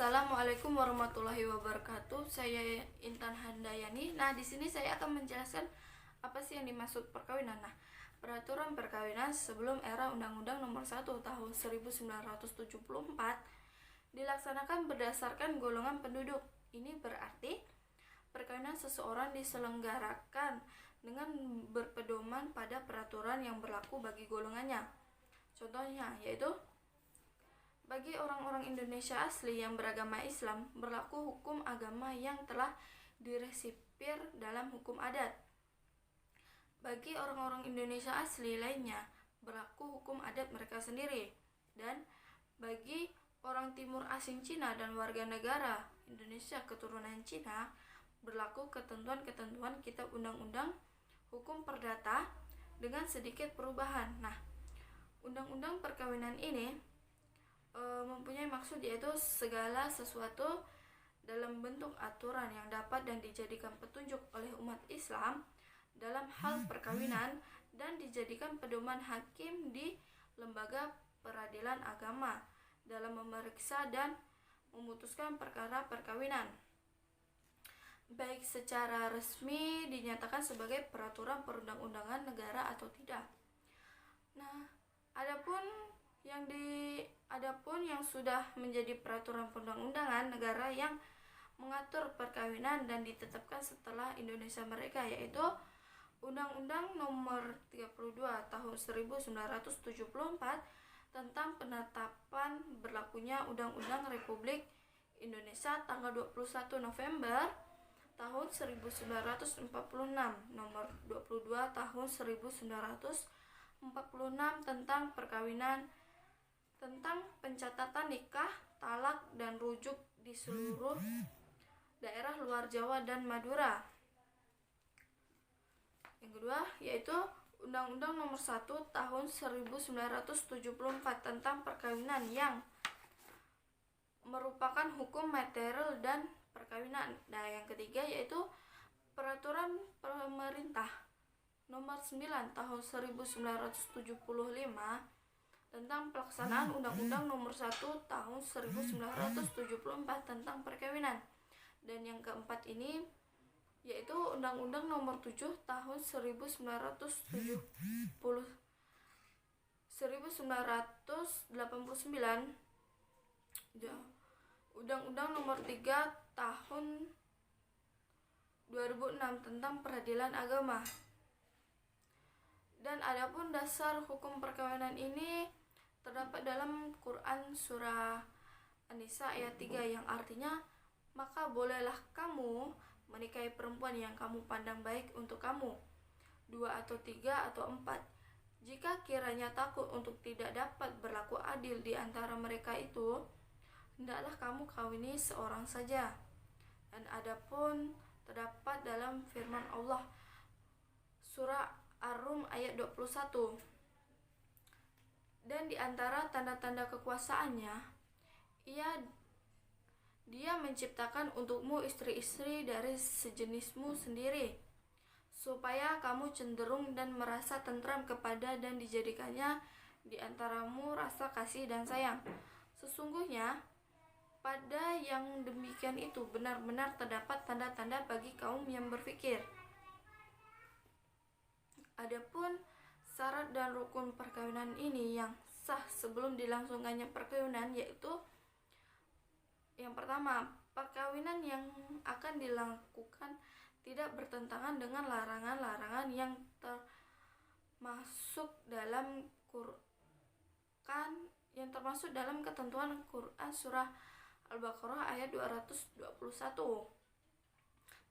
Assalamualaikum warahmatullahi wabarakatuh. Saya Intan Handayani. Nah, di sini saya akan menjelaskan apa sih yang dimaksud perkawinan. Nah, peraturan perkawinan sebelum era Undang-Undang Nomor 1 Tahun 1974 dilaksanakan berdasarkan golongan penduduk. Ini berarti perkawinan seseorang diselenggarakan dengan berpedoman pada peraturan yang berlaku bagi golongannya. Contohnya yaitu bagi orang-orang Indonesia asli yang beragama Islam, berlaku hukum agama yang telah diresipir dalam hukum adat. Bagi orang-orang Indonesia asli lainnya, berlaku hukum adat mereka sendiri. Dan bagi orang timur asing Cina dan warga negara Indonesia keturunan Cina, berlaku ketentuan-ketentuan Kitab Undang-Undang Hukum Perdata dengan sedikit perubahan. Nah, undang-undang perkawinan ini mempunyai maksud yaitu segala sesuatu dalam bentuk aturan yang dapat dan dijadikan petunjuk oleh umat Islam dalam hal perkawinan dan dijadikan pedoman hakim di lembaga peradilan agama dalam memeriksa dan memutuskan perkara perkawinan, baik secara resmi dinyatakan sebagai peraturan perundang-undangan negara atau tidak. Nah, adapun yang sudah menjadi peraturan perundang-undangan negara yang mengatur perkawinan dan ditetapkan setelah Indonesia merdeka, yaitu Undang-Undang Nomor 32 Tahun 1974 tentang penetapan berlakunya Undang-Undang Republik Indonesia tanggal 21 November tahun 1946 Nomor 22 Tahun 1946 tentang perkawinan, tentang pencatatan nikah, talak, dan rujuk di seluruh daerah luar Jawa dan Madura. Yang kedua yaitu Undang-Undang Nomor 1 Tahun 1974 tentang perkawinan yang merupakan hukum material dan perkawinan. Nah, yang ketiga yaitu Peraturan Pemerintah Nomor 9 Tahun 1975 tentang pelaksanaan Undang-Undang Nomor 1 Tahun 1974 tentang perkawinan. Dan yang keempat ini yaitu Undang-Undang Nomor 7 Tahun 1989, Undang-Undang Nomor 3 Tahun 2006 tentang peradilan agama. Dan adapun dasar hukum perkawinan ini terdapat dalam Quran surah An-Nisa ayat 3 yang artinya, maka bolehlah kamu menikahi perempuan yang kamu pandang baik untuk kamu, 2 atau 3 atau 4. Jika kiranya takut untuk tidak dapat berlaku adil di antara mereka itu, hendaklah kamu kawini seorang saja. Dan adapun terdapat dalam firman Allah surah Ar-Rum ayat 21. Dan di antara tanda-tanda kekuasaannya, dia menciptakan untukmu istri-istri dari sejenismu sendiri, supaya kamu cenderung dan merasa tentram kepada dan dijadikannya di antaramu rasa kasih dan sayang. Sesungguhnya pada yang demikian itu benar-benar terdapat tanda-tanda bagi kaum yang berfikir. Adapun syarat dan rukun perkawinan ini yang sah sebelum dilangsungkannya perkawinan yaitu yang pertama, perkawinan yang akan dilakukan tidak bertentangan dengan larangan-larangan yang termasuk dalam ketentuan Quran surah Al-Baqarah ayat 221.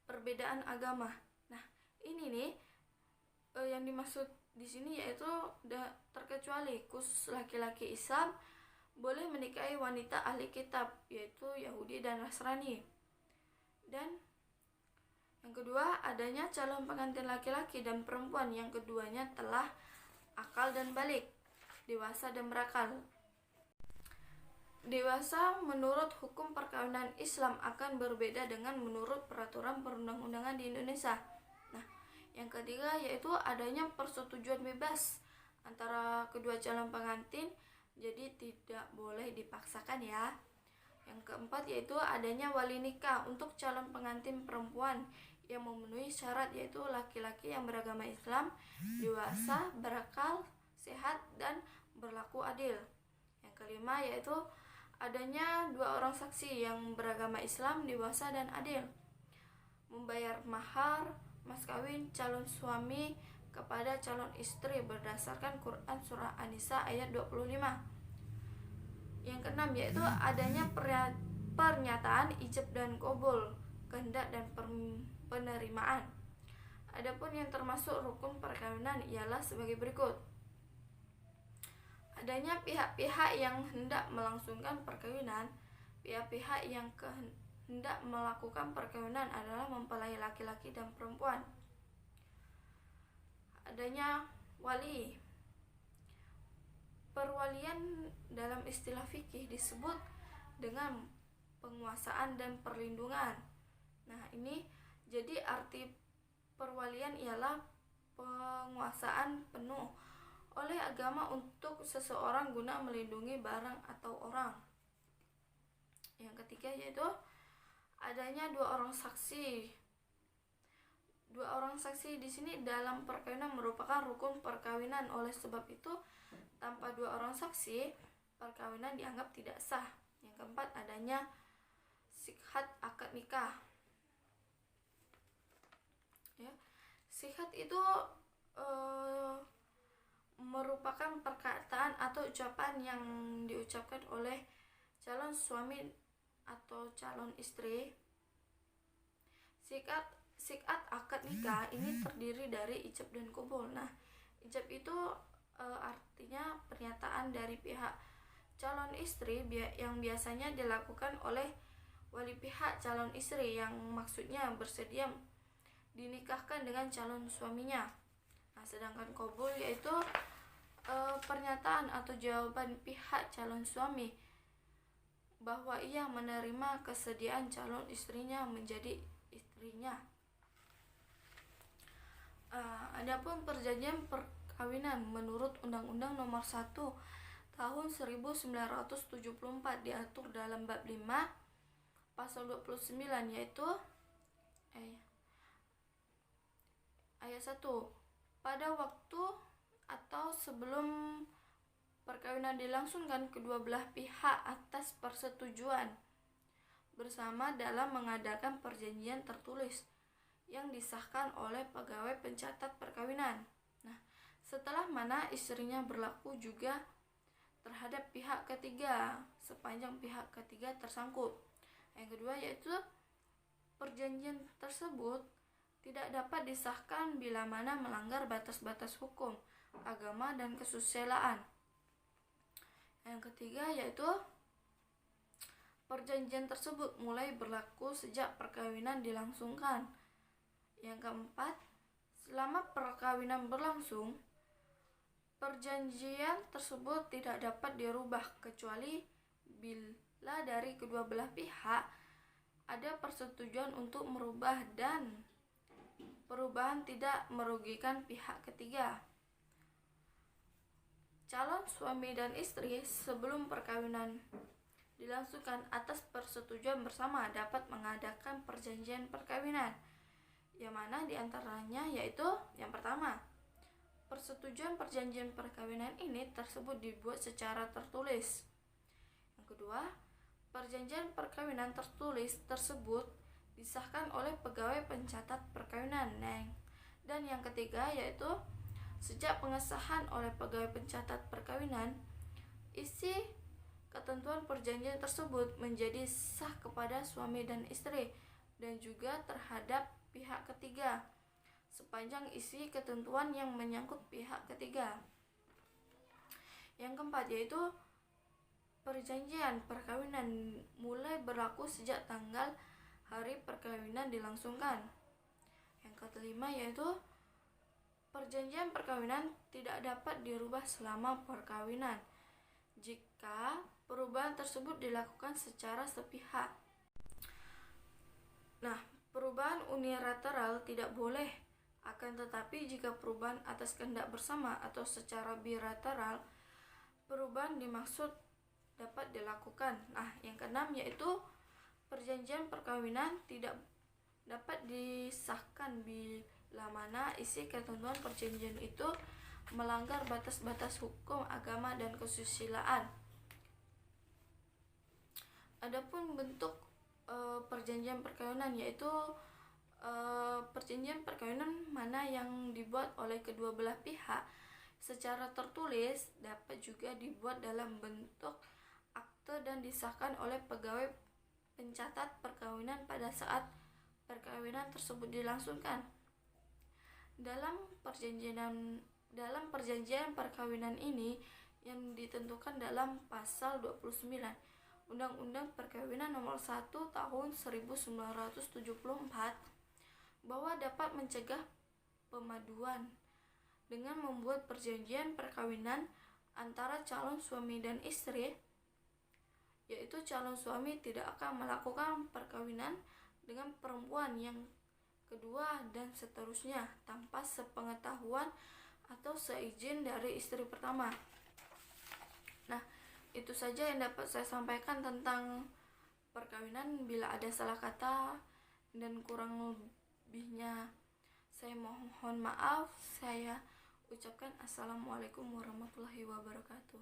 Perbedaan agama. Nah, ini nih yang dimaksud di sini yaitu terkecuali khusus laki-laki Islam boleh menikahi wanita ahli kitab yaitu Yahudi dan Nasrani. Dan yang kedua, adanya calon pengantin laki-laki dan perempuan yang keduanya telah akal dan balik, dewasa dan berakal. Dewasa menurut hukum perkawinan Islam akan berbeda dengan menurut peraturan perundang-undangan di Indonesia. Nah, yang ketiga yaitu adanya persetujuan bebas antara kedua calon pengantin, jadi tidak boleh dipaksakan ya. Yang keempat yaitu adanya wali nikah untuk calon pengantin perempuan yang memenuhi syarat, yaitu laki-laki yang beragama Islam, dewasa, berakal, sehat, dan berlaku adil. Yang kelima yaitu adanya 2 orang saksi yang beragama Islam, dewasa, dan adil. Membayar mahar mas kawin calon suami kepada calon istri berdasarkan Quran Surah An-Nisa ayat 25. Yang keenam yaitu adanya pernyataan ijab dan qabul, kehendak dan penerimaan. Adapun yang termasuk rukun perkawinan ialah sebagai berikut. Adanya pihak-pihak yang hendak melangsungkan perkawinan. Pihak-pihak yang hendak melakukan perkawinan adalah mempelai laki-laki dan perempuan. Adanya wali. Perwalian dalam istilah fikih disebut dengan penguasaan dan perlindungan. Nah, ini jadi arti perwalian ialah penguasaan penuh oleh agama untuk seseorang guna melindungi barang atau orang. Yang ketiga yaitu adanya 2 orang saksi. 2 orang saksi di sini dalam perkawinan merupakan rukun perkawinan. Oleh sebab itu, tanpa 2 orang saksi, perkawinan dianggap tidak sah. Yang keempat adanya sihat akad nikah. Ya, sihat itu merupakan perkataan atau ucapan yang diucapkan oleh calon suami atau calon istri. Sikat akad nikah ini terdiri dari ijab dan qabul. Nah, ijab itu artinya pernyataan dari pihak calon istri yang biasanya dilakukan oleh wali pihak calon istri yang maksudnya bersedia dinikahkan dengan calon suaminya. Nah, sedangkan qabul yaitu pernyataan atau jawaban pihak calon suami bahwa ia menerima kesediaan calon istrinya menjadi istrinya. Adapun perjanjian perkawinan menurut Undang-Undang Nomor 1 Tahun 1974 diatur dalam bab 5 pasal 29 yaitu ayat 1. Pada waktu atau sebelum perkawinan dilangsungkan, kedua belah pihak atas persetujuan bersama dalam mengadakan perjanjian tertulis yang disahkan oleh pegawai pencatat perkawinan. Nah, setelah mana istrinya berlaku juga terhadap pihak ketiga sepanjang pihak ketiga tersangkut. Yang kedua yaitu perjanjian tersebut tidak dapat disahkan bila mana melanggar batas-batas hukum, agama, dan kesusilaan. Yang ketiga yaitu perjanjian tersebut mulai berlaku sejak perkawinan dilangsungkan. Yang keempat, selama perkawinan berlangsung, perjanjian tersebut tidak dapat dirubah kecuali bila dari kedua belah pihak ada persetujuan untuk merubah dan perubahan tidak merugikan pihak ketiga. Calon suami dan istri sebelum perkawinan dilangsungkan atas persetujuan bersama dapat mengadakan perjanjian perkawinan, yang mana diantaranya yaitu yang pertama, persetujuan perjanjian perkawinan ini tersebut dibuat secara tertulis. Yang kedua, perjanjian perkawinan tertulis tersebut disahkan oleh pegawai pencatat perkawinan. Dan yang ketiga yaitu sejak pengesahan oleh pegawai pencatat perkawinan, isi ketentuan perjanjian tersebut menjadi sah kepada suami dan istri dan juga terhadap pihak ketiga sepanjang isi ketentuan yang menyangkut pihak ketiga. Yang keempat yaitu perjanjian perkawinan mulai berlaku sejak tanggal hari perkawinan dilangsungkan. Yang kelima yaitu perjanjian perkawinan tidak dapat dirubah selama perkawinan jika perubahan tersebut dilakukan secara sepihak. Nah, perubahan unilateral tidak boleh, akan tetapi jika perubahan atas kehendak bersama atau secara bilateral, perubahan dimaksud dapat dilakukan. Nah, yang keenam yaitu perjanjian perkawinan tidak dapat disahkan bila mana isi ketentuan perjanjian itu melanggar batas-batas hukum, agama, dan kesusilaan. Adapun bentuk perjanjian perkawinan yaitu perjanjian perkawinan mana yang dibuat oleh kedua belah pihak secara tertulis, dapat juga dibuat dalam bentuk akte dan disahkan oleh pegawai pencatat perkawinan pada saat perkawinan tersebut dilangsungkan. Dalam perjanjian perkawinan ini yang ditentukan dalam pasal 29 Undang-Undang Perkawinan Nomor 1 Tahun 1974 bahwa dapat mencegah pemaduan dengan membuat perjanjian perkawinan antara calon suami dan istri, yaitu calon suami tidak akan melakukan perkawinan dengan perempuan yang kedua dan seterusnya tanpa sepengetahuan atau seizin dari istri pertama. Nah, itu saja yang dapat saya sampaikan tentang perkawinan. Bila ada salah kata dan kurang lebihnya saya mohon maaf. Saya ucapkan assalamualaikum warahmatullahi wabarakatuh.